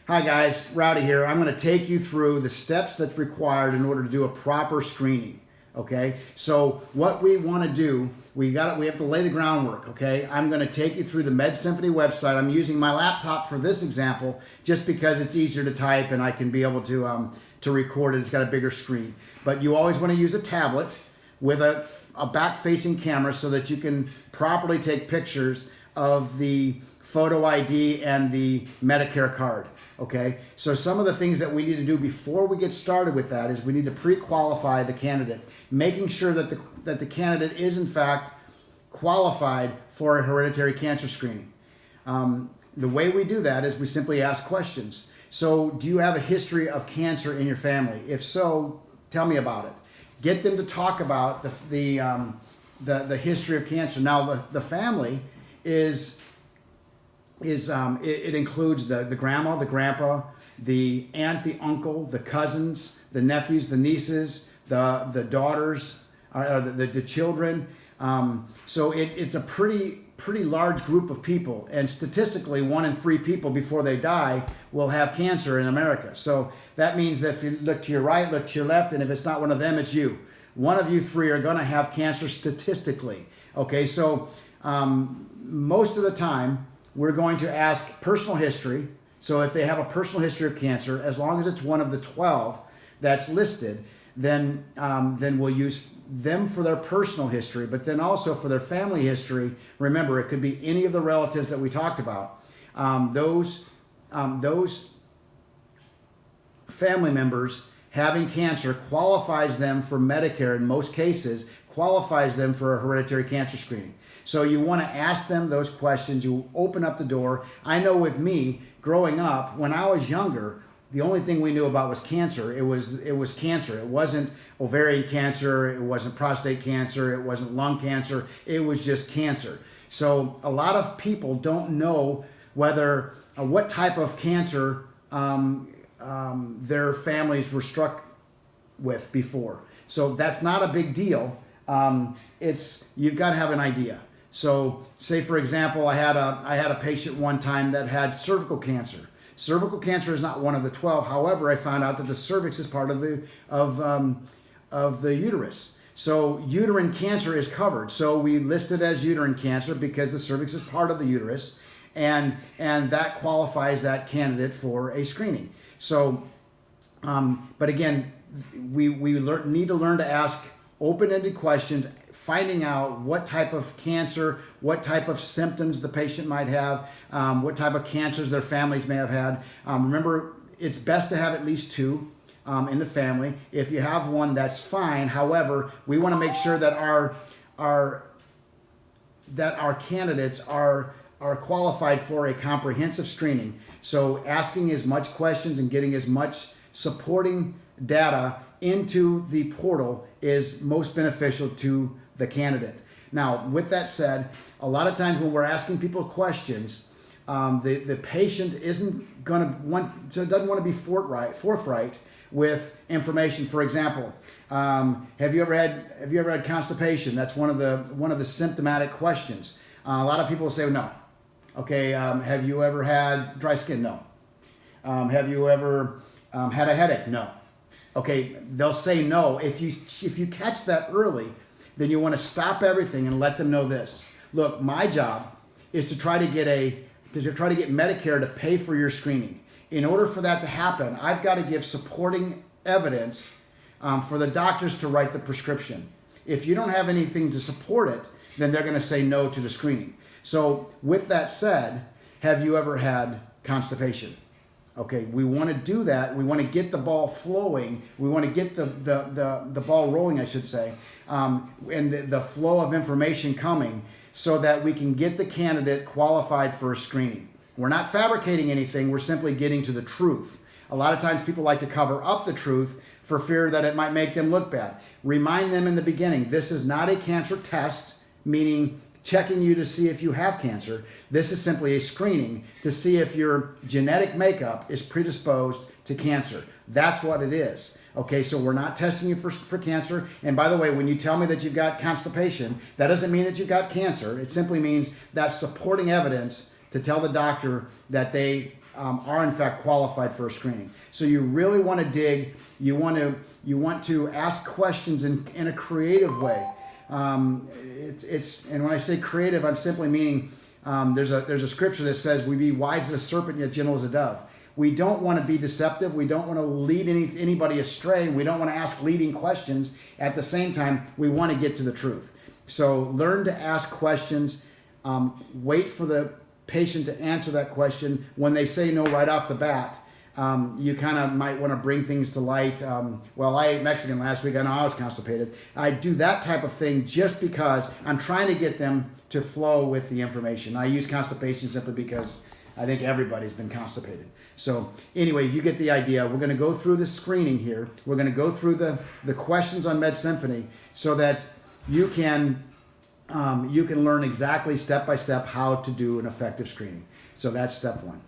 Hi guys, Rowdy here. I'm going to take you through the steps that's required in order to do a proper screening. Okay, so what we want to do, we have to lay the groundwork. Okay, I'm going to take you through the MedSymphony website. I'm using my laptop for this example just because it's easier to type and I can be able to record it. It's got a bigger screen. But you always want to use a tablet with a back-facing camera so that you can properly take pictures of the photo ID and the Medicare card. Okay, so some of the things that we need to do before we get started with that is we need to pre-qualify the candidate, making sure that the candidate is in fact qualified for a hereditary cancer screening. The way we do that is we simply ask questions. So, do you have a history of cancer in your family? If so, tell me about it. Get them to talk about the history of cancer. Now, the family it includes the grandma, the grandpa, the aunt, the uncle, the cousins, the nephews, the nieces, the daughters, the children. So it's a pretty large group of people, and statistically 1 in 3 people before they die will have cancer in America. So that means that if you look to your right, look to your left, and if it's not one of them, it's you. One of you 3 are going to have cancer statistically. Okay, so most of the time we're going to ask personal history. So if they have a personal history of cancer, as long as it's one of the 12 that's listed, then we'll use them for their personal history, but then also for their family history. Remember, it could be any of the relatives that we talked about. Those family members having cancer qualifies them for Medicare in most cases, qualifies them for a hereditary cancer screening. So you want to ask them those questions. You open up the door. I know with me, growing up, when I was younger, the only thing we knew about was cancer. It was cancer. It wasn't ovarian cancer. It wasn't prostate cancer. It wasn't lung cancer. It was just cancer. So a lot of people don't know whether what type of cancer their families were struck with before. So that's not a big deal. You've got to have an idea. So say for example, I had a patient one time that had cervical cancer. Cervical cancer is not one of the 12. However, I found out that the cervix is part of the uterus. So uterine cancer is covered. So we list it as uterine cancer because the cervix is part of the uterus, and that qualifies that candidate for a screening. So, but again, we need to learn to ask open-ended questions, finding out what type of cancer, what type of symptoms the patient might have, what type of cancers their families may have had. Remember, it's best to have at least 2 in the family. If you have 1, that's fine. However, we want to make sure that our candidates are qualified for a comprehensive screening. So asking as much questions and getting as much supporting data into the portal is most beneficial to the candidate. Now, with that said, a lot of times when we're asking people questions, the patient doesn't want to be forthright with information. For example, have you ever had constipation? That's one of the symptomatic questions. A lot of people say no. Okay, have you ever had dry skin? No. Have you ever had a headache? No. Okay, they'll say no. If you catch that early, then you want to stop everything and let them know this. Look, my job is to try to get Medicare to pay for your screening. In order for that to happen, I've got to give supporting evidence for the doctors to write the prescription. If you don't have anything to support it, then they're going to say no to the screening. So with that said, have you ever had constipation? Okay, we want to do that. We want to get the ball flowing. We want to get the ball rolling, I should say, and the flow of information coming so that we can get the candidate qualified for a screening. We're not fabricating anything. We're simply getting to the truth. A lot of times people like to cover up the truth for fear that it might make them look bad. Remind them in the beginning, this is not a cancer test, meaning checking you to see if you have cancer. This is simply a screening to see if your genetic makeup is predisposed to cancer. That's what it is. Okay, so we're not testing you for cancer. And by the way, when you tell me that you've got constipation, that doesn't mean that you've got cancer. It simply means that's supporting evidence to tell the doctor that they are in fact qualified for a screening. So you really want to dig. You want to ask questions in a creative way. And when I say creative, I'm simply meaning there's a scripture that says, "We be wise as a serpent, yet gentle as a dove." We don't want to be deceptive. We don't want to lead anybody astray. We don't want to ask leading questions. At the same time, we want to get to the truth. So learn to ask questions. Wait for the patient to answer that question. When they say no right off the bat, you kind of might want to bring things to light. Well, I ate Mexican last week. I know I was constipated. I do that type of thing just because I'm trying to get them to flow with the information. I use constipation simply because I think everybody's been constipated. So anyway, you get the idea. We're going to go through the screening here. We're going to go through the questions on MedSymphony so that you can learn exactly step by step how to do an effective screening. So that's step one.